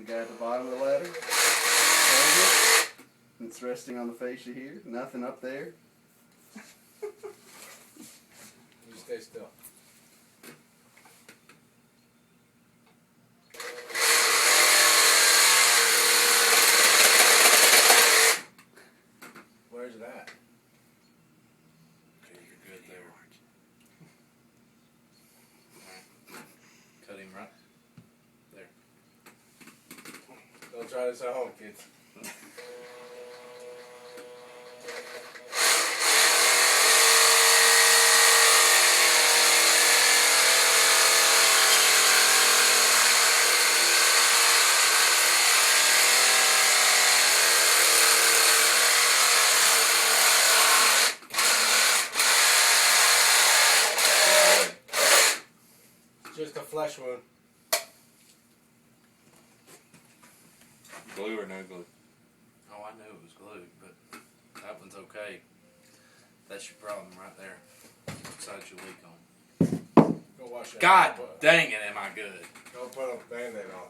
guy at the bottom of the ladder. It's resting on the fascia here. Nothing up there. You stay still. Where's it at? Okay, you're good there. Cut him right there. Don't try this at home, kids. Just a flesh wound. Glue or no glue? Oh, I knew it was glued, but that one's okay. That's your problem right there. What side you leak on? Go wash that. God dang it, am I good? Don't put a band-aid on.